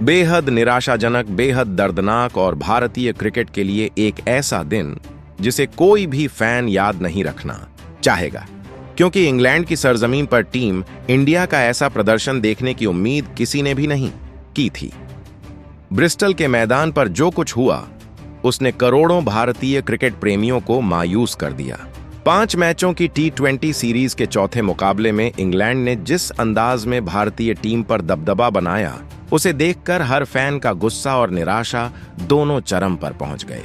बेहद निराशाजनक, बेहद दर्दनाक और भारतीय क्रिकेट के लिए एक ऐसा दिन जिसे कोई भी फैन याद नहीं रखना चाहेगा, क्योंकि इंग्लैंड की सरजमीन पर टीम इंडिया का ऐसा प्रदर्शन देखने की उम्मीद किसी ने भी नहीं की थी। ब्रिस्टल के मैदान पर जो कुछ हुआ उसने करोड़ों भारतीय क्रिकेट प्रेमियों को मायूस कर दिया। 5 मैचों की T20 सीरीज के चौथे मुकाबले में इंग्लैंड ने जिस अंदाज में भारतीय टीम पर दबदबा बनाया, उसे देखकर हर फैन का गुस्सा और निराशा दोनों चरम पर पहुंच गए।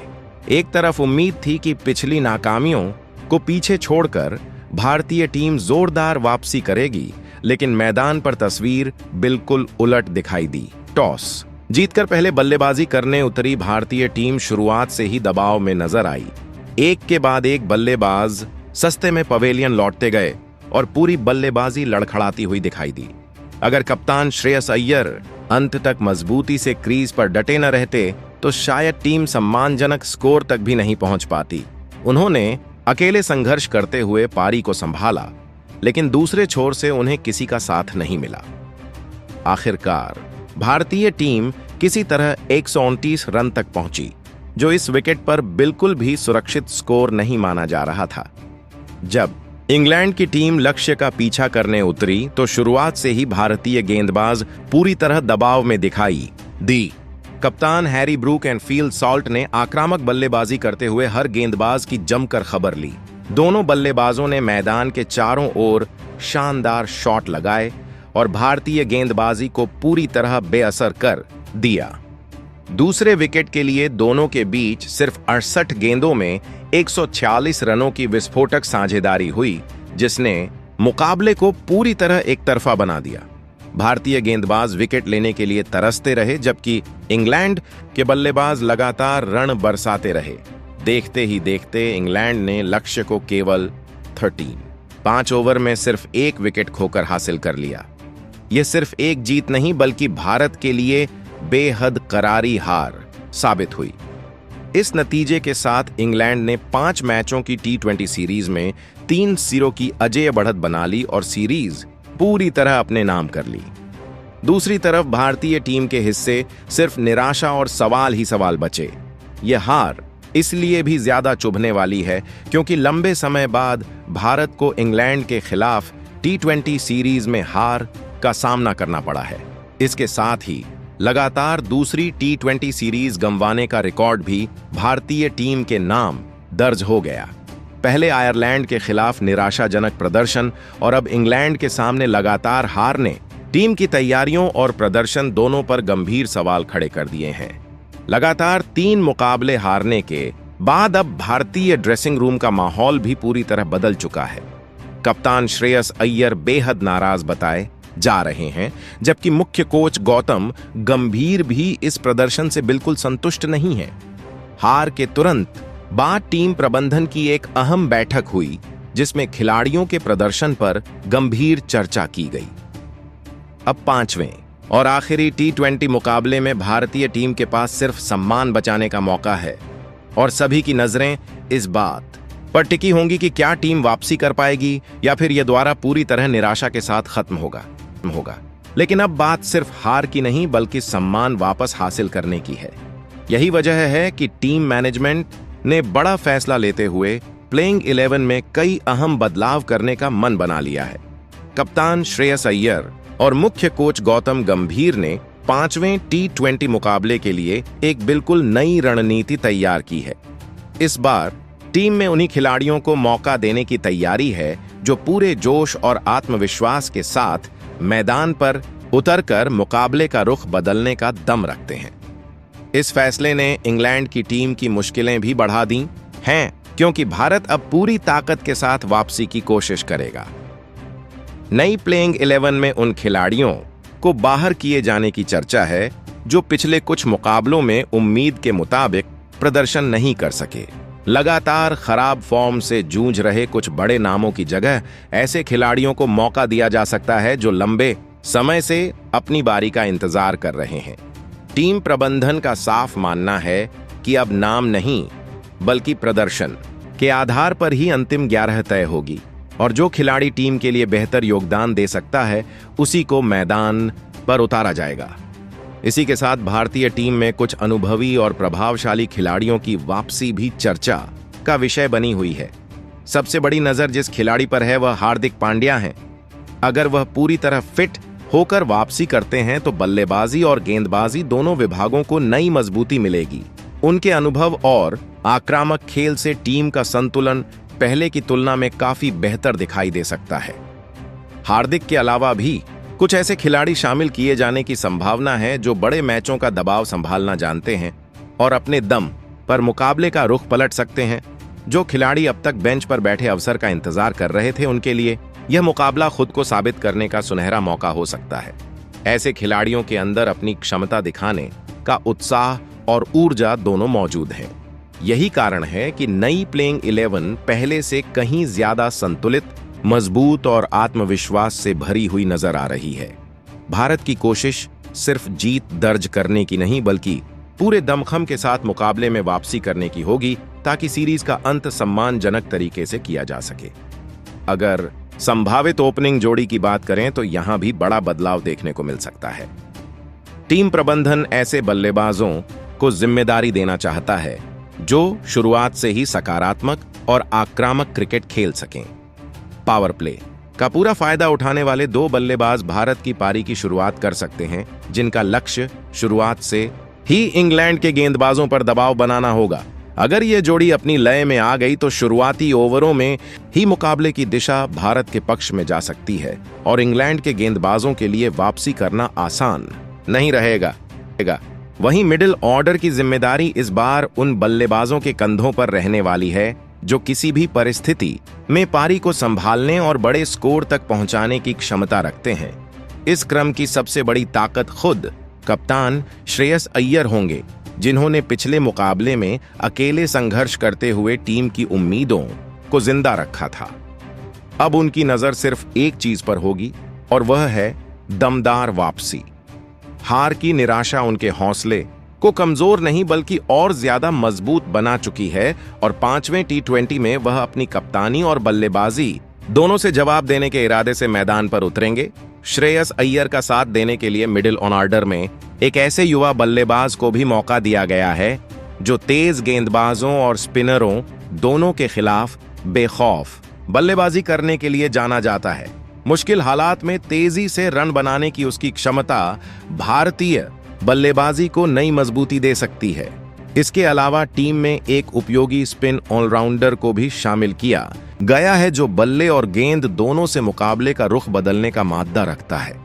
एक तरफ उम्मीद थी कि पिछली नाकामियों को पीछे छोड़कर भारतीय टीम जोरदार वापसी करेगी, लेकिन मैदान पर तस्वीर बिल्कुल उलट दिखाई दी। टॉस जीतकर पहले बल्लेबाजी करने उतरी भारतीय टीम शुरुआत से ही दबाव में नजर आई। एक के बाद एक बल्लेबाज सस्ते में पवेलियन लौटते गए और पूरी बल्लेबाजी लड़खड़ाती हुई दिखाई दी। अगर कप्तान श्रेयस अय्यर अंत तक मजबूती से क्रीज पर डटे न रहते तो शायद टीम सम्मानजनक स्कोर तक भी नहीं पहुंच पाती। उन्होंने अकेले संघर्ष करते हुए पारी को संभाला, लेकिन दूसरे छोर से उन्हें किसी का साथ नहीं मिला। आखिरकार भारतीय टीम किसी तरह 129 रन तक पहुंची, जो इस विकेट पर बिल्कुल भी सुरक्षित स्कोर नहीं माना जा रहा था। जब इंग्लैंड की टीम लक्ष्य का पीछा करने उतरी तो शुरुआत से ही भारतीय गेंदबाज पूरी तरह दबाव में दिखाई दी। कप्तान Harry Brook and feel salt ने आक्रामक बल्लेबाजी करते हुए हर गेंदबाज की जमकर खबर ली। दोनों बल्लेबाजों ने मैदान के चारों ओर शानदार शॉट लगाए और भारतीय गेंदबाजी को पूरी तरह बेअसर कर दिया। दूसरे विकेट के लिए दोनों के बीच सिर्फ 68 गेंदों में 146 रनों की विस्फोटक साझेदारी हुई, जिसने मुकाबले को पूरी तरह एक तरफा बना दिया। भारतीय गेंदबाज विकेट लेने के लिए तरसते रहे, जबकि इंग्लैंड के बल्लेबाज लगातार रन बरसाते रहे। देखते ही देखते इंग्लैंड ने लक्ष्य को केवल 5 ओवर में सिर्फ 1 विकेट खोकर हासिल कर लिया। यह सिर्फ एक जीत नहीं बल्कि भारत के लिए बेहद करारी हार साबित हुई। इस नतीजे के साथ इंग्लैंड ने 5 मैचों की T20 सीरीज में 3-0 की अजेय बढ़त बना ली और सीरीज पूरी तरह अपने नाम कर ली। दूसरी तरफ भारतीय टीम के हिस्से सिर्फ निराशा और सवाल ही सवाल बचे। यह हार इसलिए भी ज्यादा चुभने वाली है क्योंकि लंबे समय बाद भारत को इंग्लैंड के खिलाफ T20 सीरीज में हार का सामना करना पड़ा है। इसके साथ ही लगातार दूसरी T20 सीरीज गंवाने का रिकॉर्ड भी भारतीय टीम के नाम दर्ज हो गया। पहले आयरलैंड के खिलाफ निराशाजनक प्रदर्शन और अब इंग्लैंड के सामने लगातार हार ने टीम की तैयारियों और प्रदर्शन दोनों पर गंभीर सवाल खड़े कर दिए हैं। लगातार 3 मुकाबले हारने के बाद अब भारतीय ड्रेसिंग रूम का माहौल भी पूरी तरह बदल चुका है। कप्तान श्रेयस अय्यर बेहद नाराज बताए जा रहे हैं, जबकि मुख्य कोच गौतम गंभीर भी इस प्रदर्शन से बिल्कुल संतुष्ट नहीं है। हार के तुरंत बाद टीम प्रबंधन की एक अहम बैठक हुई, जिसमें खिलाड़ियों के प्रदर्शन पर गंभीर चर्चा की गई। अब 5वें और आखिरी T20 मुकाबले में भारतीय टीम के पास सिर्फ सम्मान बचाने का मौका है और सभी की नजरें इस बात पर टिकी होंगी कि क्या टीम वापसी कर पाएगी या फिर यह द्वारा पूरी तरह निराशा के साथ खत्म होगा। लेकिन अब बात सिर्फ हार की नहीं बल्कि सम्मान वापस हासिल करने की है। यही वजह है कि टीम मैनेजमेंट ने बड़ा फैसला लेते हुए प्लेइंग 11 में कई अहम बदलाव करने का मन बना लिया है। कप्तान श्रेयस अय्यर और मुख्य कोच गौतम गंभीर ने 5वें T20 मुकाबले के लिए एक बिल्कुल नई रणनीति तैयार की है। इस बार टीम में उन्हीं खिलाड़ियों को मौका देने की तैयारी है जो पूरे जोश और आत्मविश्वास के साथ मैदान पर उतरकर मुकाबले का रुख बदलने का दम रखते हैं। इस फैसले ने इंग्लैंड की टीम की मुश्किलें भी बढ़ा दी हैं, क्योंकि भारत अब पूरी ताकत के साथ वापसी की कोशिश करेगा। नई प्लेइंग 11 में उन खिलाड़ियों को बाहर किए जाने की चर्चा है जो पिछले कुछ मुकाबलों में उम्मीद के मुताबिक प्रदर्शन नहीं कर सके। लगातार खराब फॉर्म से जूझ रहे कुछ बड़े नामों की जगह ऐसे खिलाड़ियों को मौका दिया जा सकता है जो लंबे समय से अपनी बारी का इंतजार कर रहे हैं। टीम प्रबंधन का साफ मानना है कि अब नाम नहीं बल्कि प्रदर्शन के आधार पर ही अंतिम 11 तय होगी और जो खिलाड़ी टीम के लिए बेहतर योगदान दे सकता है उसी को मैदान पर उतारा जाएगा। इसी के साथ भारतीय टीम में कुछ अनुभवी और प्रभावशाली खिलाड़ियों की वापसी भी चर्चा का विषय बनी हुई है। सबसे बड़ी नजर जिस खिलाड़ी पर है वह हार्दिक पांड्या हैं। अगर वह पूरी तरह फिट होकर वापसी करते हैं तो बल्लेबाजी और गेंदबाजी दोनों विभागों को नई मजबूती मिलेगी। उनके अनुभव और आक्रामक खेल से टीम का संतुलन पहले की तुलना में काफी बेहतर दिखाई दे सकता है। हार्दिक के अलावा भी कुछ ऐसे खिलाड़ी शामिल किए जाने की संभावना है जो बड़े मैचों का दबाव संभालना जानते हैं और अपने दम पर मुकाबले का रुख पलट सकते हैं। जो खिलाड़ी अब तक बेंच पर बैठे अवसर का इंतजार कर रहे थे, उनके लिए यह मुकाबला खुद को साबित करने का सुनहरा मौका हो सकता है। ऐसे खिलाड़ियों के अंदर अपनी क्षमता दिखाने का उत्साह और ऊर्जा दोनों मौजूद हैं। यही कारण है कि नई प्लेइंग 11 पहले से कहीं ज्यादा संतुलित, मजबूत और आत्मविश्वास से भरी हुई नजर आ रही है। भारत की कोशिश सिर्फ जीत दर्ज करने की नहीं बल्कि पूरे दमखम के साथ मुकाबले में वापसी करने की होगी ताकि सीरीज का अंत सम्मानजनक तरीके से किया जा सके। अगर संभावित ओपनिंग जोड़ी की बात करें तो यहां भी बड़ा बदलाव देखने को मिल सकता है। टीम प्रबंधन ऐसे बल्लेबाजों को जिम्मेदारी देना चाहता है जो शुरुआत से ही सकारात्मक और आक्रामक क्रिकेट खेल सकें। पावर प्ले का पूरा फायदा उठाने वाले दो बल्लेबाज भारत की पारी की शुरुआत कर सकते हैं, जिनका लक्ष्य शुरुआत से ही इंग्लैंड के गेंदबाजों पर दबाव बनाना होगा। अगर यह जोड़ी अपनी लय में आ गई तो शुरुआती ओवरों में ही मुकाबले की दिशा भारत के पक्ष में जा सकती है और इंग्लैंड के गेंदबाजों के लिए वापसी करना आसान नहीं रहेगा। वहीं मिडिल ऑर्डर की जिम्मेदारी इस बार उन बल्लेबाजों के कंधों पर रहने वाली है जो किसी भी परिस्थिति में पारी को संभालने और बड़े स्कोर तक पहुंचाने की क्षमता रखते हैं। इस क्रम की सबसे बड़ी ताकत खुद कप्तान श्रेयस अय्यर होंगे, जिन्होंने पिछले मुकाबले में अकेले संघर्ष करते हुए टीम की उम्मीदों को जिंदा रखा था। अब उनकी नजर सिर्फ एक चीज पर होगी और वह है दमदार वापसी। हार की निराशा उनके हौसले को कमजोर नहीं बल्कि और ज्यादा मजबूत बना चुकी है और 5वें T20 में वह अपनी कप्तानी और बल्लेबाजी दोनों से जवाब देने के इरादे से मैदान पर उतरेंगे। श्रेयस अय्यर का साथ देने के लिए मिडिल ऑर्डर में एक ऐसे युवा बल्लेबाज को भी मौका दिया गया है जो तेज गेंदबाजों और स्पिनरों दोनों के खिलाफ बेखौफ बल्लेबाजी करने के लिए जाना जाता है। मुश्किल हालात में तेजी से रन बनाने की उसकी क्षमता भारतीय बल्लेबाजी को नई मजबूती दे सकती है। इसके अलावा टीम में एक उपयोगी स्पिन ऑलराउंडर को भी शामिल किया गया है जो बल्ले और गेंद दोनों से मुकाबले का रुख बदलने का माद्दा रखता है।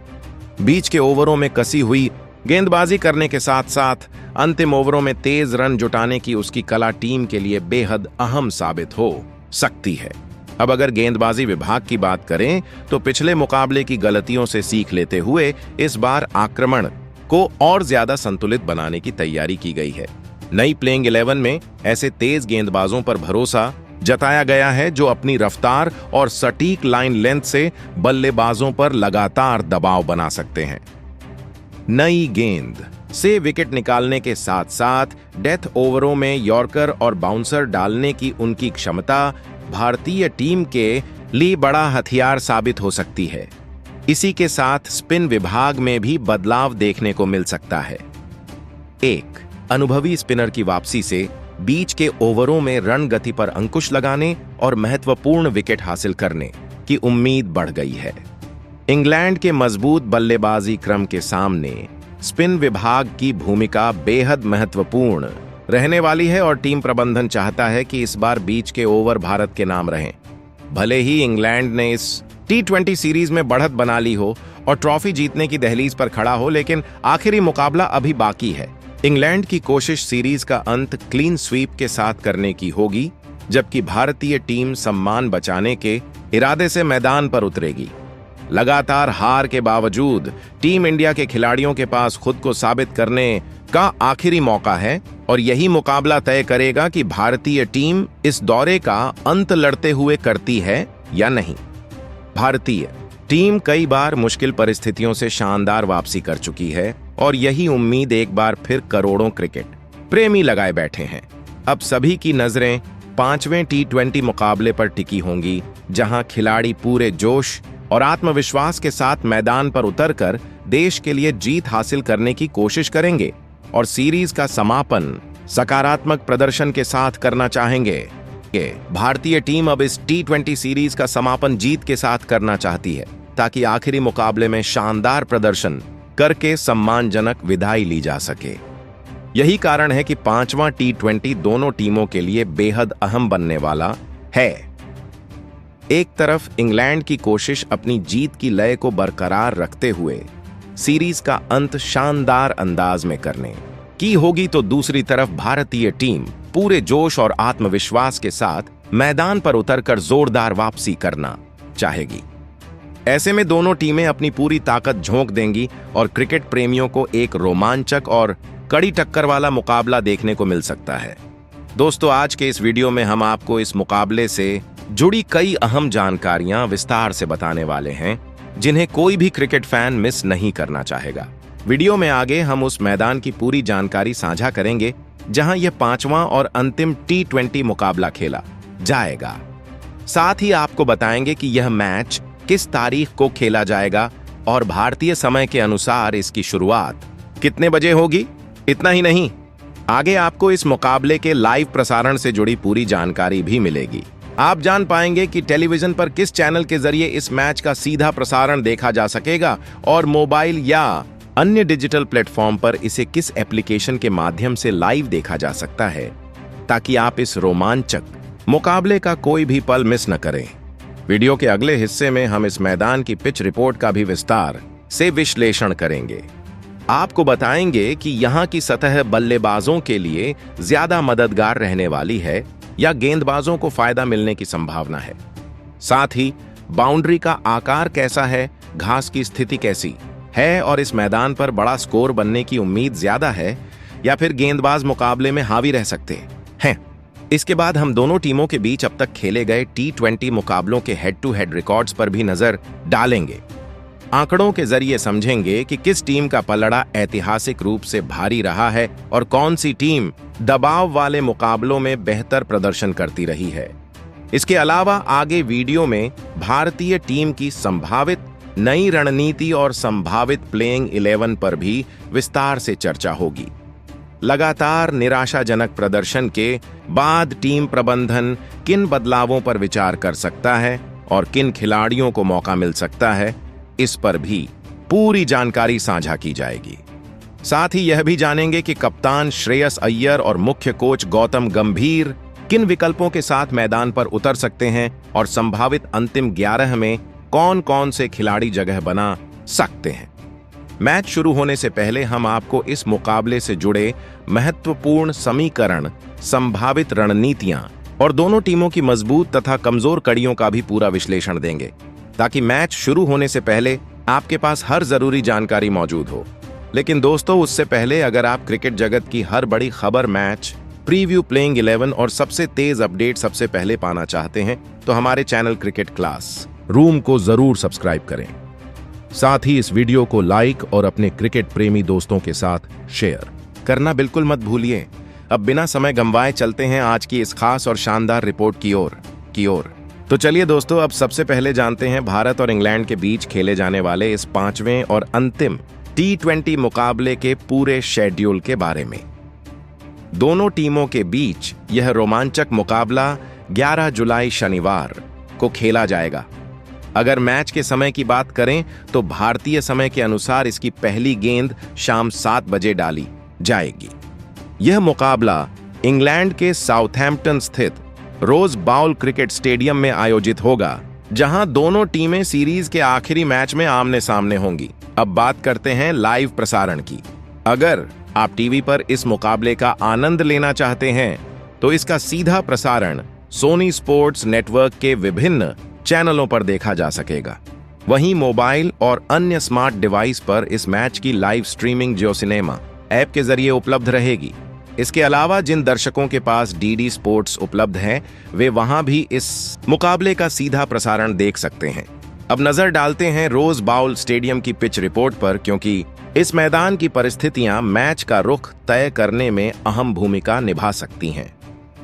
बीच के ओवरों में कसी हुई गेंदबाजी करने के साथ साथ अंतिम ओवरों में तेज रन जुटाने की उसकी कला टीम के लिए बेहद अहम साबित हो सकती है। अब अगर गेंदबाजी विभाग की बात करें तो पिछले मुकाबले की गलतियों से सीख लेते हुए इस बार आक्रमण को और ज्यादा संतुलित बनाने की तैयारी की गई है। नई प्लेइंग 11 में ऐसे तेज गेंदबाजों पर भरोसा जताया गया है जो अपनी रफ्तार और सटीक लाइन लेंथ से बल्लेबाजों पर लगातार दबाव बना सकते हैं। नई गेंद से विकेट निकालने के साथ साथ डेथ ओवरों में यॉर्कर और बाउंसर डालने की उनकी क्षमता भारतीय टीम के लिए बड़ा हथियार साबित हो सकती है। इसी के साथ स्पिन विभाग में भी बदलाव देखने को मिल सकता है। एक अनुभवी स्पिनर की वापसी से बीच के ओवरों में रन गति पर अंकुश लगाने और महत्वपूर्ण विकेट हासिल करने की उम्मीद बढ़ गई है। इंग्लैंड के मजबूत बल्लेबाजी क्रम के सामने स्पिन विभाग की भूमिका बेहद महत्वपूर्ण रहने वाली है और टीम प्रबंधन चाहता है कि इस बार बीच के ओवर भारत के नाम रहें। भले ही इंग्लैंड ने इस T20 सीरीज में बढ़त बना ली हो और ट्रॉफी जीतने की दहलीज पर खड़ा हो, लेकिन आखिरी मुकाबला अभी बाकी है। इंग्लैंड की कोशिश सीरीज का अंत क्लीन स्वीप के साथ करने की होगी, जबकि भारतीय टीम सम्मान बचाने के इरादे से मैदान पर उतरेगी। लगातार हार के बावजूद टीम इंडिया के खिलाड़ियों के पास खुद को साबित करने का आखिरी मौका है और यही मुकाबला तय करेगा कि भारतीय टीम इस दौरे का अंत लड़ते हुए करती है या नहीं। भारतीय टीम कई बार मुश्किल परिस्थितियों से शानदार वापसी कर चुकी है और यही उम्मीद एक बार फिर करोड़ों क्रिकेट प्रेमी लगाए बैठे हैं। अब सभी की नजरें 5वें T20 मुकाबले पर टिकी होंगी, जहां खिलाड़ी पूरे जोश और आत्मविश्वास के साथ मैदान पर उतरकर देश के लिए जीत हासिल करने की कोशिश करेंगे और सीरीज का समापन सकारात्मक प्रदर्शन के साथ करना चाहेंगे। भारतीय टीम अब इस T20 सीरीज का समापन जीत के साथ करना चाहती है ताकि आखिरी मुकाबले में शानदार प्रदर्शन करके सम्मानजनक विदाई ली जा सके। यही कारण है कि 5वां T20 दोनों टीमों के लिए बेहद अहम बनने वाला है। एक तरफ इंग्लैंड की कोशिश अपनी जीत की लय को बरकरार रखते हुए सीरीज का अंत शानदार अंदाज में करने की होगी, तो दूसरी तरफ भारतीय टीम पूरे जोश और आत्मविश्वास के साथ मैदान पर उतरकर जोरदार वापसी करना चाहेगी। ऐसे में दोनों टीमें अपनी पूरी ताकत झोंक देंगी और क्रिकेट प्रेमियों को एक रोमांचक और कड़ी टक्कर वाला मुकाबला देखने को मिल सकता है। दोस्तों, आज के इस वीडियो में हम आपको इस मुकाबले से जुड़ी कई अहम जानकारियां विस्तार से बताने वाले हैं जिन्हें कोई भी क्रिकेट फैन मिस नहीं करना चाहेगा। वीडियो में आगे हम उस मैदान की पूरी जानकारी साझा करेंगे जहां यह 5वां और अंतिम T20 मुकाबला खेला जाएगा। साथ ही आपको बताएंगे कि यह मैच किस तारीख को खेला जाएगा और भारतीय समय के अनुसार इसकी शुरुआत कितने बजे होगी। इतना ही नहीं, आगे आपको इस मुकाबले के लाइव प्रसारण से जुड़ी पूरी जानकारी भी मिलेगी। आप जान पाएंगे कि टेलीविजन पर किस चैनल के जरिए इस मैच का सीधा प्रसारण देखा जा सकेगा और मोबाइल या अन्य डिजिटल प्लेटफॉर्म पर इसे किस एप्लीकेशन के माध्यम से लाइव देखा जा सकता है, ताकि आप इस रोमांचक मुकाबले का कोई भी पल मिस न करें। वीडियो के अगले हिस्से में हम इस मैदान की पिच रिपोर्ट का भी विस्तार से विश्लेषण करेंगे। आपको बताएंगे कि यहाँ की सतह बल्लेबाजों के लिए ज्यादा मददगार रहने वाली है या गेंदबाजों को फायदा मिलने की संभावना है। साथ ही बाउंड्री का आकार कैसा है, घास की स्थिति कैसी है और इस मैदान पर बड़ा स्कोर बनने की उम्मीद ज्यादा है या फिर गेंदबाज मुकाबले में हावी रह सकते हैं। इसके बाद हम दोनों टीमों के बीच अब तक खेले गए T20 मुकाबलों के हेड टू हेड रिकॉर्ड्स पर भी नजर डालेंगे। आंकड़ों के जरिए समझेंगे कि किस टीम का पलड़ा ऐतिहासिक रूप से भारी रहा है और कौन सी टीम दबाव वाले मुकाबलों में बेहतर प्रदर्शन करती रही है। इसके अलावा आगे वीडियो में भारतीय टीम की संभावित नई रणनीति और संभावित प्लेइंग 11 पर भी विस्तार से चर्चा होगी। लगातार निराशाजनक प्रदर्शन के बाद टीम प्रबंधन किन बदलावों पर विचार कर सकता है और किन खिलाड़ियों को मौका मिल सकता है, इस पर भी पूरी जानकारी साझा की जाएगी। साथ ही यह भी जानेंगे कि कप्तान श्रेयस अय्यर और मुख्य कोच गौतम गंभीर किन विकल्पों के साथ मैदान पर उतर सकते हैं और संभावित अंतिम 11 में कौन कौन से खिलाड़ी जगह बना सकते हैं। मैच शुरू होने से पहले हम आपको इस मुकाबले से जुड़े महत्वपूर्ण समीकरण, संभावित रणनीतियां और दोनों टीमों की मजबूत तथा कमजोर कड़ियों का भी पूरा विश्लेषण देंगे, ताकि मैच शुरू होने से पहले आपके पास हर जरूरी जानकारी मौजूद हो। लेकिन दोस्तों, उससे पहले अगर आप क्रिकेट जगत की हर बड़ी खबर, मैच प्रीव्यू, प्लेइंग 11 और सबसे तेज अपडेट सबसे पहले पाना चाहते हैं तो हमारे चैनल क्रिकेट क्लास रूम को जरूर सब्सक्राइब करें। साथ ही इस वीडियो को लाइक और अपने क्रिकेट प्रेमी दोस्तों के साथ शेयर करना बिल्कुल मत भूलिए। अब बिना समय गंवाए चलते हैं आज की इस खास और शानदार रिपोर्ट की ओर। तो चलिए दोस्तों, अब सबसे पहले जानते हैं भारत और इंग्लैंड के बीच खेले जाने वाले इस 5वें और अंतिम T20 मुकाबले के पूरे शेड्यूल के बारे में। दोनों टीमों के बीच यह रोमांचक मुकाबला 11 जुलाई शनिवार को खेला जाएगा। अगर मैच के समय की बात करें तो भारतीय समय के अनुसार इसकी पहली गेंद शाम 7 बजे डाली जाएगी। यह मुकाबला इंग्लैंड के साउथहैम्पटन स्थित रोज बाउल क्रिकेट स्टेडियम में आयोजित होगा, जहां दोनों टीमें सीरीज के आखिरी मैच में आमने सामने होंगी। अब बात करते हैं लाइव प्रसारण की। अगर आप टीवी पर इस मुकाबले का आनंद लेना चाहते हैं तो इसका सीधा प्रसारण सोनी स्पोर्ट्स नेटवर्क के विभिन्न चैनलों पर देखा जा सकेगा। वहीं मोबाइल और अन्य स्मार्ट डिवाइस पर इस मैच की लाइव स्ट्रीमिंग जियो सिनेमा ऐप के जरिए उपलब्ध रहेगी। इसके अलावा जिन दर्शकों के पास डीडी स्पोर्ट्स उपलब्ध है, वे वहां भी इस मुकाबले का सीधा प्रसारण देख सकते हैं। अब नजर डालते हैं रोज बाउल स्टेडियम की पिच रिपोर्ट पर, क्योंकि इस मैदान की परिस्थितियां मैच का रुख तय करने में अहम भूमिका निभा सकती हैं।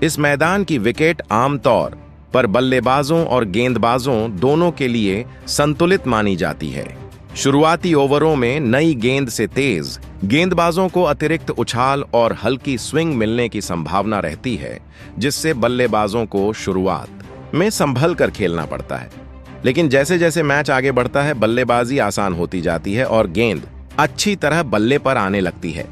इस मैदान की विकेट आमतौर पर बल्लेबाजों और गेंदबाजों दोनों के लिए संतुलित मानी जाती है। शुरुआती ओवरों में नई गेंद से तेज गेंदबाजों को अतिरिक्त उछाल और हल्की स्विंग मिलने की संभावना रहती है, जिससे बल्लेबाजों को शुरुआत में संभल कर खेलना पड़ता है। लेकिन जैसे जैसे मैच आगे बढ़ता है, बल्लेबाजी आसान होती जाती है और गेंद अच्छी तरह बल्ले पर आने लगती है।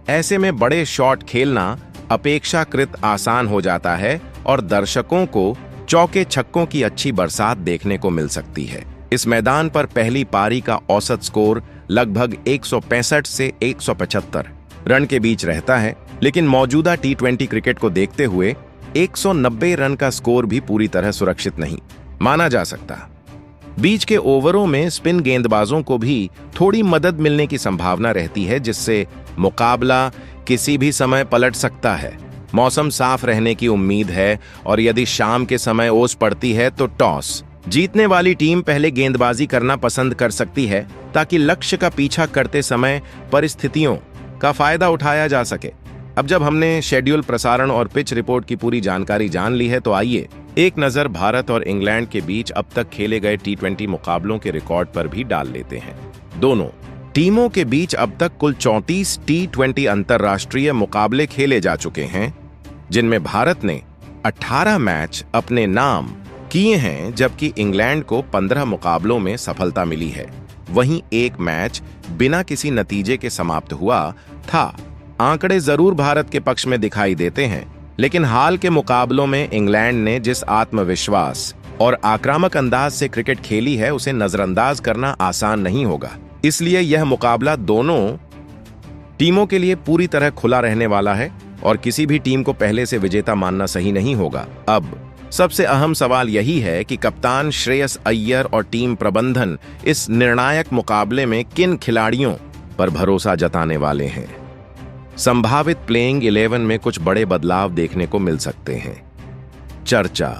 ऐसे में बड़े शॉट खेलना अपेक्षाकृत आसान हो जाता है और दर्शकों को चौके छक्कों की अच्छी बरसात देखने को मिल सकती है। इस मैदान पर पहली पारी का औसत स्कोर लगभग 165 से 175 रन के बीच रहता है, लेकिन मौजूदा टी20 क्रिकेट को देखते हुए 190 रन का स्कोर भी पूरी तरह सुरक्षित नहीं माना जा सकता। बीच के ओवरों में स्पिन गेंदबाजों को भी थोड़ी मदद मिलने की संभावना रहती है, जिससे मुकाबला किसी भी समय पलट सकता है। मौसम साफ रहने की उम्मीद है और यदि शाम के समय ओस पड़ती है तो टॉस जीतने वाली टीम पहले गेंदबाजी करना पसंद कर सकती है, ताकि लक्ष्य का पीछा करते समय परिस्थितियों का फायदा उठाया जा सके। अब जब हमने शेड्यूल, प्रसारण और पिच रिपोर्ट की पूरी जानकारी जान ली है, तो आइए एक नजर भारत और इंग्लैंड के बीच अब तक खेले गए टी20 मुकाबलों के रिकॉर्ड पर भी डाल लेते हैं। दोनों टीमों के बीच अब तक कुल 34 टी20 अंतर्राष्ट्रीय मुकाबले खेले जा चुके हैं, जिनमें भारत ने 18 मैच अपने नाम किए हैं, जबकि इंग्लैंड को 15 मुकाबलों में सफलता मिली है। वहीं एक मैच बिना किसी नतीजे के समाप्त हुआ था। आंकड़े जरूर भारत के पक्ष में दिखाई देते हैं, लेकिन हाल के मुकाबलों में इंग्लैंड ने जिस आत्मविश्वास और आक्रामक अंदाज से क्रिकेट खेली है, उसे नजरअंदाज करना आसान नहीं होगा। इसलिए यह मुकाबला दोनों टीमों के लिए पूरी तरह खुला रहने वाला है और किसी भी टीम को पहले से विजेता मानना सही नहीं होगा। अब सबसे अहम सवाल यही है कि कप्तान श्रेयस अय्यर और टीम प्रबंधन इस निर्णायक मुकाबले में किन खिलाड़ियों पर भरोसा जताने वाले हैं। संभावित प्लेइंग 11 में कुछ बड़े बदलाव देखने को मिल सकते हैं। चर्चा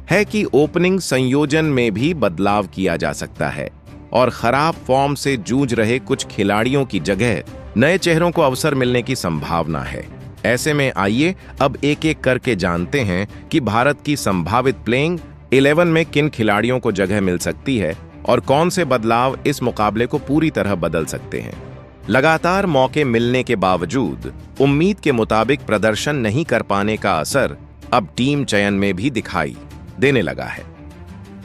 है कि ओपनिंग संयोजन में भी बदलाव किया जा सकता है और खराब फॉर्म से जूझ रहे कुछ खिलाड़ियों की जगह नए चेहरों को अवसर मिलने की संभावना है। ऐसे में आइए अब एक एक करके जानते हैं कि भारत की संभावित प्लेइंग 11 में किन खिलाड़ियों को जगह मिल सकती है और कौन से बदलाव इस मुकाबले को पूरी तरह बदल सकते हैं। लगातार मौके मिलने के बावजूद उम्मीद के मुताबिक प्रदर्शन नहीं कर पाने का असर अब टीम चयन में भी दिखाई देने लगा है।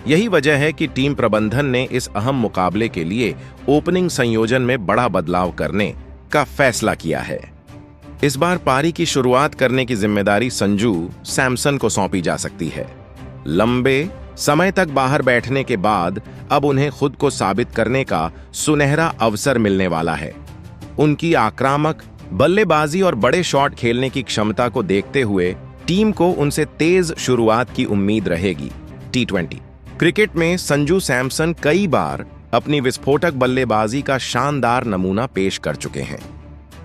यही वजह है कि टीम प्रबंधन ने इस अहम मुकाबले के लिए ओपनिंग संयोजन में बड़ा बदलाव करने का फैसला किया है। इस बार पारी की शुरुआत करने की जिम्मेदारी संजू सैमसन को सौंपी जा सकती है। लंबे समय तक बाहर बैठने के बाद अब उन्हें खुद को साबित करने का सुनहरा अवसर मिलने वाला है। उनकी आक्रामक बल्लेबाजी और बड़े शॉट खेलने की क्षमता को देखते हुए टीम को उनसे तेज शुरुआत की उम्मीद रहेगी। टी20 क्रिकेट में संजू सैमसन कई बार अपनी विस्फोटक बल्लेबाजी का शानदार नमूना पेश कर चुके हैं।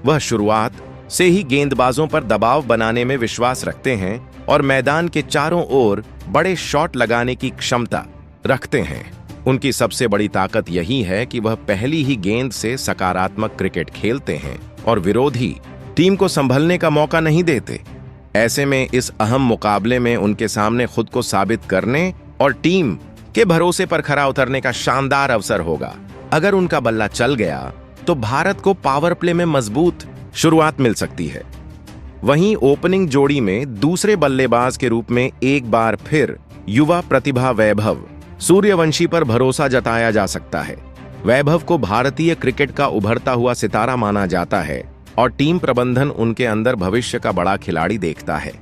वह शुरुआत से ही गेंदबाजों पर दबाव बनाने में विश्वास रखते हैं और मैदान के चारों ओर बड़े शॉट लगाने की क्षमता रखते हैं। उनकी सबसे बड़ी ताकत यही है कि वह पहली ही गेंद से सकारात्मक क्रिकेट खेलते हैं और विरोधी टीम को संभलने का मौका नहीं देते। ऐसे में इस अहम मुकाबले में उनके सामने खुद को साबित करने और टीम के भरोसे पर खरा उतरने का शानदार अवसर होगा। अगर उनका बल्ला चल गया तो भारत को पावर प्ले में मजबूत शुरुआत मिल सकती है। वहीं ओपनिंग जोड़ी में दूसरे बल्लेबाज के रूप में एक बार फिर युवा प्रतिभा वैभव सूर्यवंशी पर भरोसा जताया जा सकता है। वैभव को भारतीय क्रिकेट का उभरता हुआ सितारा माना जाता है और टीम प्रबंधन उनके अंदर भविष्य का बड़ा खिलाड़ी देखता है।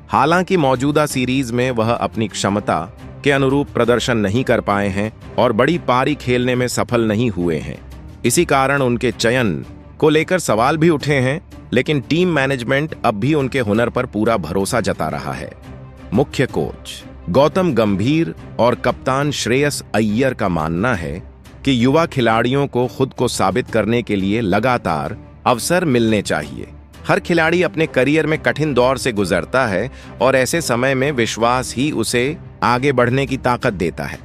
हालांकि मौजूदा सीरीज में वह अपनी क्षमता के अनुरूप प्रदर्शन नहीं कर पाए हैं और बड़ी पारी खेलने में सफल नहीं हुए हैं। इसी कारण उनके चयन को लेकर सवाल भी उठे हैं, लेकिन टीम मैनेजमेंट अब भी उनके हुनर पर पूरा भरोसा जता रहा है। मुख्य कोच गौतम गंभीर और कप्तान श्रेयस अय्यर का मानना है कि युवा खिलाड़ियों को खुद को साबित करने के लिए लगातार अवसर मिलने चाहिए। हर खिलाड़ी अपने करियर में कठिन दौर से गुजरता है और ऐसे समय में विश्वास ही उसे आगे बढ़ने की ताकत देता है।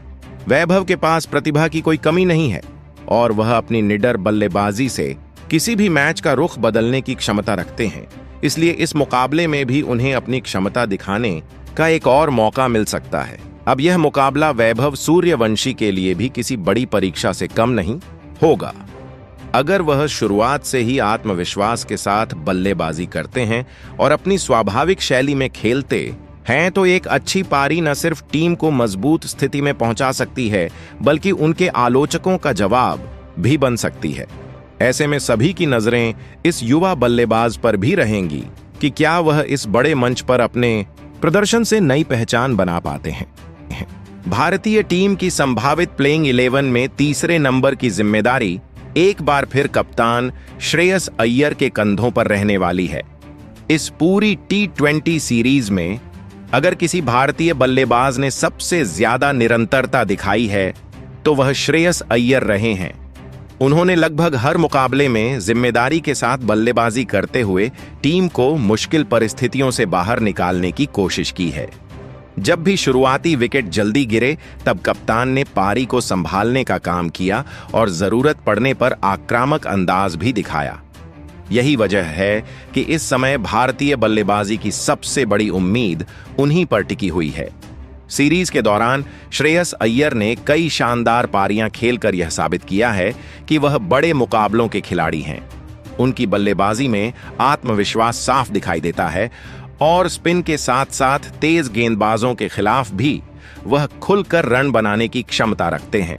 वैभव के पास प्रतिभा की कोई कमी नहीं है और वह अपनी निडर बल्लेबाजी से किसी भी मैच का रुख बदलने की क्षमता रखते हैं। इसलिए इस मुकाबले में भी उन्हें अपनी क्षमता दिखाने का एक और मौका मिल सकता है। अब यह मुकाबला वैभव सूर्यवंशी के लिए भी किसी बड़ी परीक्षा से कम नहीं होगा। अगर वह शुरुआत से ही आत्मविश्वास के साथ बल्लेबाजी करते हैं और अपनी स्वाभाविक शैली में खेलते हैं तो एक अच्छी पारी न सिर्फ टीम को मजबूत स्थिति में पहुंचा सकती है बल्कि उनके आलोचकों का जवाब भी बन सकती है। ऐसे में सभी की नजरें इस युवा बल्लेबाज पर भी रहेंगी कि क्या वह इस बड़े मंच पर अपने प्रदर्शन से नई पहचान बना पाते हैं। भारतीय टीम की संभावित प्लेइंग 11 में तीसरे नंबर की जिम्मेदारी एक बार फिर कप्तान श्रेयस अय्यर के कंधों पर रहने वाली है। इस पूरी T20 सीरीज में अगर किसी भारतीय बल्लेबाज ने सबसे ज्यादा निरंतरता दिखाई है तो वह श्रेयस अय्यर रहे हैं। उन्होंने लगभग हर मुकाबले में जिम्मेदारी के साथ बल्लेबाजी करते हुए टीम को मुश्किल परिस्थितियों से बाहर निकालने की कोशिश की है। जब भी शुरुआती विकेट जल्दी गिरे तब कप्तान ने पारी को संभालने का काम किया और जरूरत पड़ने पर आक्रामक अंदाज भी दिखाया। यही वजह है कि इस समय भारतीय बल्लेबाजी की सबसे बड़ी उम्मीद उन्हीं पर टिकी हुई है। सीरीज के दौरान श्रेयस अय्यर ने कई शानदार पारियां खेलकर यह साबित किया है कि वह बड़े मुकाबलों के खिलाड़ी हैं। उनकी बल्लेबाजी में आत्मविश्वास साफ दिखाई देता है और स्पिन के साथ साथ तेज गेंदबाजों के खिलाफ भी वह खुलकर रन बनाने की क्षमता रखते हैं।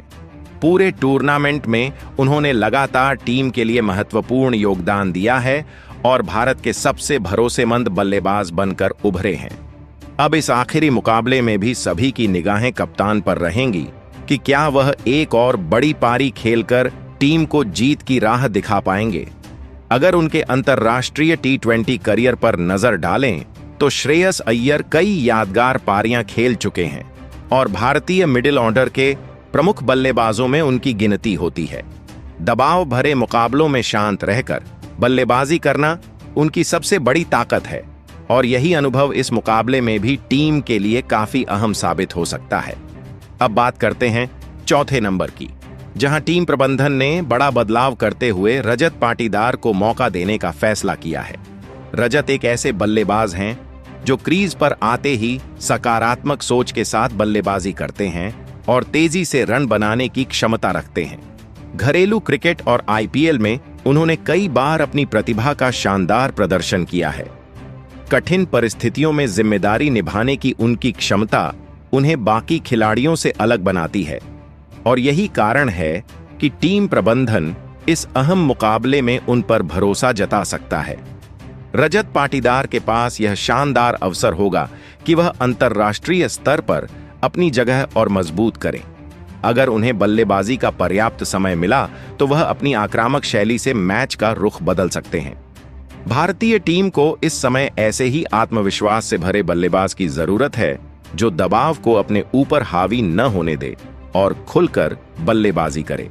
पूरे टूर्नामेंट में उन्होंने लगातार टीम के लिए महत्वपूर्ण योगदान दिया है और भारत के सबसे भरोसेमंद बल्लेबाज बनकर उभरे हैं। अब इस आखिरी मुकाबले में भी सभी की निगाहें कप्तान पर रहेंगी कि क्या वह एक और बड़ी पारी खेलकर टीम को जीत की राह दिखा पाएंगे। अगर उनके अंतर्राष्ट्रीय T20 करियर पर नजर डालें तो श्रेयस अय्यर कई यादगार पारियां खेल चुके हैं और भारतीय मिडिल ऑर्डर के प्रमुख बल्लेबाजों में उनकी गिनती होती है। दबाव भरे मुकाबलों में शांत रहकर बल्लेबाजी करना उनकी सबसे बड़ी ताकत है और यही अनुभव इस मुकाबले में भी टीम के लिए काफी अहम साबित हो सकता है। अब बात करते हैं चौथे नंबर की, जहां टीम प्रबंधन ने बड़ा बदलाव करते हुए रजत पाटीदार को मौका देने का फैसला किया है। रजत एक ऐसे बल्लेबाज हैं जो क्रीज पर आते ही सकारात्मक सोच के साथ बल्लेबाजी करते हैं और तेजी से रन बनाने की क्षमता रखते हैं। घरेलू क्रिकेट और IPL में उन्होंने कई बार अपनी प्रतिभा का शानदार प्रदर्शन किया है। कठिन परिस्थितियों में जिम्मेदारी निभाने की उनकी क्षमता उन्हें बाकी खिलाड़ियों से अलग बनाती है और यही कारण है कि टीम प्रबंधन इस अहम मुकाबले में उन पर भरोसा जता सकता है। रजत पाटीदार के पास यह शानदार अवसर होगा कि वह अंतर्राष्ट्रीय स्तर पर अपनी जगह और मजबूत करें। अगर उन्हें बल्लेबाजी का पर्याप्त समय मिला तो वह अपनी आक्रामक शैली से मैच का रुख बदल सकते हैं। भारतीय टीम को इस समय ऐसे ही आत्मविश्वास से भरे बल्लेबाज की जरूरत है जो दबाव को अपने ऊपर हावी न होने दे और खुलकर बल्लेबाजी करे।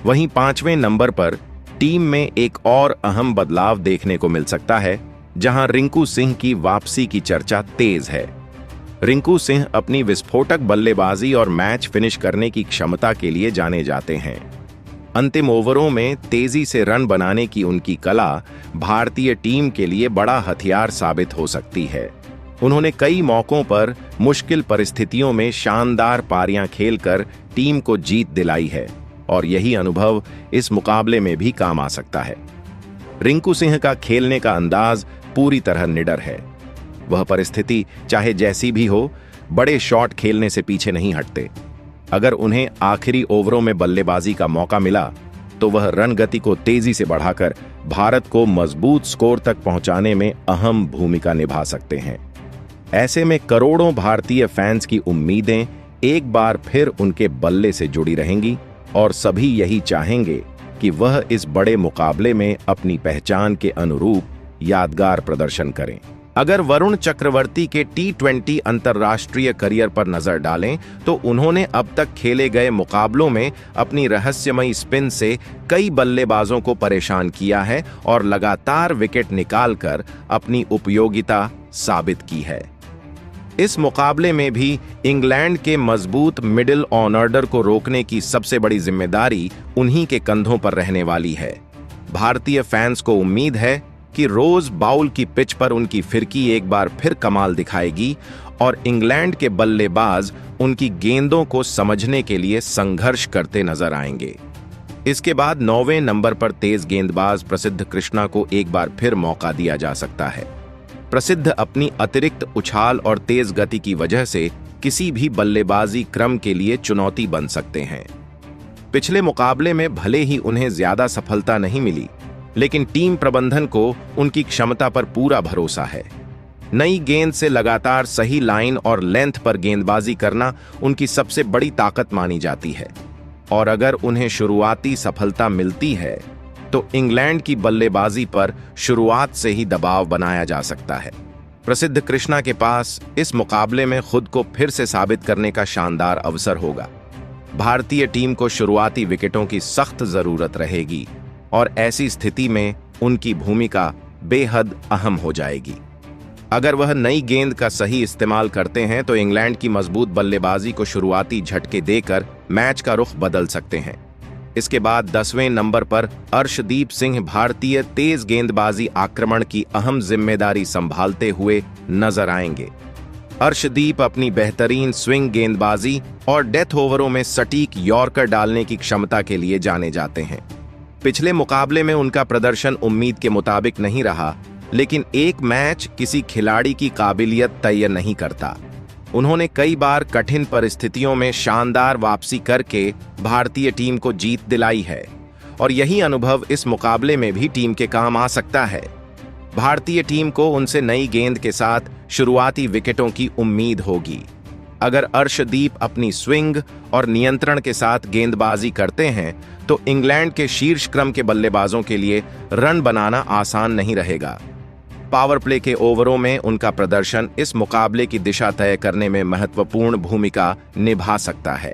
वहीं 5वें नंबर पर टीम में एक और अहम बदलाव देखने को मिल सकता है, जहां रिंकू सिंह की वापसी की चर्चा तेज है। रिंकू सिंह अपनी विस्फोटक बल्लेबाजी और मैच फिनिश करने की क्षमता के लिए जाने जाते हैं। अंतिम ओवरों में तेजी से रन बनाने की उनकी कला भारतीय टीम के लिए बड़ा हथियार साबित हो सकती है। उन्होंने कई मौकों पर मुश्किल परिस्थितियों में शानदार पारियां खेलकर टीम को जीत दिलाई है और यही अनुभव इस मुकाबले में भी काम आ सकता है। रिंकू सिंह का खेलने का अंदाज पूरी तरह निडर है। वह परिस्थिति चाहे जैसी भी हो, बड़े शॉट खेलने से पीछे नहीं हटते। अगर उन्हें आखिरी ओवरों में बल्लेबाजी का मौका मिला तो वह रन गति को तेजी से बढ़ाकर भारत को मजबूत स्कोर तक पहुंचाने में अहम भूमिका निभा सकते हैं। ऐसे में करोड़ों भारतीय फैंस की उम्मीदें एक बार फिर उनके बल्ले से जुड़ी रहेंगी और सभी यही चाहेंगे कि वह इस बड़े मुकाबले में अपनी पहचान के अनुरूप यादगार प्रदर्शन करें। अगर वरुण चक्रवर्ती के T20 अंतर्राष्ट्रीय करियर पर नजर डालें तो उन्होंने अब तक खेले गए मुकाबलों में अपनी रहस्यमयी स्पिन से कई बल्लेबाजों को परेशान किया है और लगातार विकेट निकालकर अपनी उपयोगिता साबित की है। इस मुकाबले में भी इंग्लैंड के मजबूत मिडिल ऑर्डर को रोकने की सबसे बड़ी जिम्मेदारी उन्हीं के कंधों पर रहने वाली है। भारतीय फैंस को उम्मीद है कि रोज बाउल की पिच पर उनकी फिरकी एक बार फिर कमाल दिखाएगी और इंग्लैंड के बल्लेबाज उनकी गेंदों को समझने के लिए संघर्ष करते नजर आएंगे। इसके बाद 9वें नंबर पर तेज गेंदबाज प्रसिद्ध कृष्णा को एक बार फिर मौका दिया जा सकता है। प्रसिद्ध अपनी अतिरिक्त उछाल और तेज गति की वजह से किसी भी बल्लेबाजी क्रम के लिए चुनौती बन सकते हैं। पिछले मुकाबले में भले ही उन्हें ज्यादा सफलता नहीं मिली, लेकिन टीम प्रबंधन को उनकी क्षमता पर पूरा भरोसा है। नई गेंद से लगातार सही लाइन और लेंथ पर गेंदबाजी करना उनकी सबसे बड़ी ताकत मानी जाती है, और अगर उन्हें शुरुआती सफलता मिलती है तो इंग्लैंड की बल्लेबाजी पर शुरुआत से ही दबाव बनाया जा सकता है। प्रसिद्ध कृष्णा के पास इस मुकाबले में खुद को फिर से साबित करने का शानदार अवसर होगा। भारतीय टीम को शुरुआती विकेटों की सख्त जरूरत रहेगी और ऐसी स्थिति में उनकी भूमिका बेहद अहम हो जाएगी। अगर वह नई गेंद का सही इस्तेमाल करते हैं तो इंग्लैंड की मजबूत बल्लेबाजी को शुरुआती झटके देकर मैच का रुख बदल सकते हैं। इसके बाद 10वें नंबर पर अर्शदीप सिंह भारतीय तेज गेंदबाजी आक्रमण की अहम जिम्मेदारी संभालते हुए नजर आएंगे। अर्शदीप अपनी बेहतरीन स्विंग गेंदबाजी और डेथ ओवरों में सटीक यॉर्कर डालने की क्षमता के लिए जाने जाते हैं। पिछले मुकाबले में उनका प्रदर्शन उम्मीद के मुताबिक नहीं रहा, लेकिन एक मैच किसी खिलाड़ी की काबिलियत तय नहीं करता। उन्होंने कई बार कठिन परिस्थितियों में शानदार वापसी करके भारतीय टीम को जीत दिलाई है, और यही अनुभव इस मुकाबले में भी टीम के काम आ सकता है। भारतीय टीम को उनसे नई गेंद के साथ शुरुआती विकेटों की उम्मीद होगी। अगर अर्शदीप अपनी स्विंग और नियंत्रण के साथ गेंदबाजी करते हैं तो इंग्लैंड के शीर्ष क्रम के बल्लेबाजों के लिए रन बनाना आसान नहीं रहेगा। पावर प्ले के ओवरों में उनका प्रदर्शन इस मुकाबले की दिशा तय करने में महत्वपूर्ण भूमिका निभा सकता है।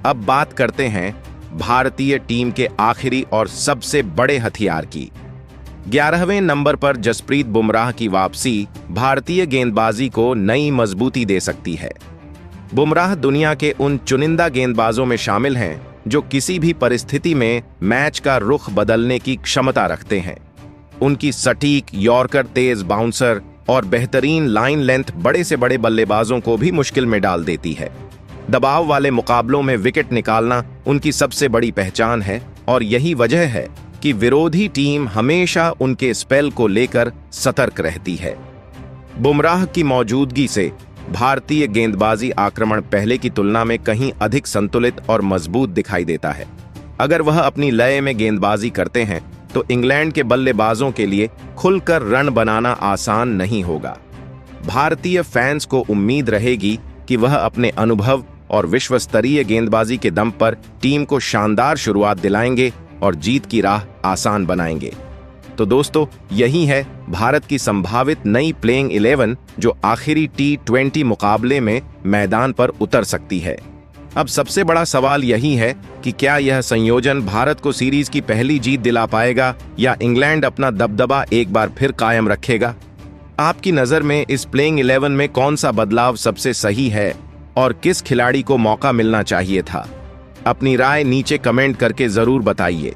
अब बात करते हैं भारतीय टीम के आखिरी और सबसे बड़े हथियार की। 11वें नंबर पर जसप्रीत बुमराह की वापसी भारतीय गेंदबाजी को नई मजबूती दे सकती है। बुमराह दुनिया के उन चुनिंदा गेंदबाजों में शामिल हैं जो किसी भी परिस्थिति में मैच का रुख बदलने की क्षमता रखते हैं। उनकी सटीक यॉर्कर, तेज बाउंसर और बेहतरीन लाइन लेंथ बड़े से बड़े बल्लेबाजों को भी मुश्किल में डाल देती है। दबाव वाले मुकाबलों में विकेट निकालना उनकी सबसे बड़ी पहचान है, और यही वजह है कि विरोधी टीम हमेशा उनके स्पेल को लेकर सतर्क रहती है। बुमराह की मौजूदगी से भारतीय गेंदबाजी आक्रमण पहले की तुलना में कहीं अधिक संतुलित और मजबूत दिखाई देता है। अगर वह अपनी लय में गेंदबाजी करते हैं तो इंग्लैंड के बल्लेबाजों के लिए खुलकर रन बनाना आसान नहीं होगा। भारतीय फैंस को उम्मीद रहेगी कि वह अपने अनुभव और विश्व स्तरीय गेंदबाजी के दम पर टीम को शानदार शुरुआत दिलाएंगे और जीत की राह आसान बनाएंगे। तो दोस्तों, यही है भारत की संभावित नई प्लेइंग 11 जो आखिरी T20 मुकाबले में मैदान पर उतर सकती है। अब सबसे बड़ा सवाल यही है कि क्या यह संयोजन भारत को सीरीज की पहली जीत दिला पाएगा या इंग्लैंड अपना दबदबा एक बार फिर कायम रखेगा। आपकी नज़र में इस प्लेइंग 11 में कौन सा बदलाव सबसे सही है और किस खिलाड़ी को मौका मिलना चाहिए था? अपनी राय नीचे कमेंट करके जरूर बताइए।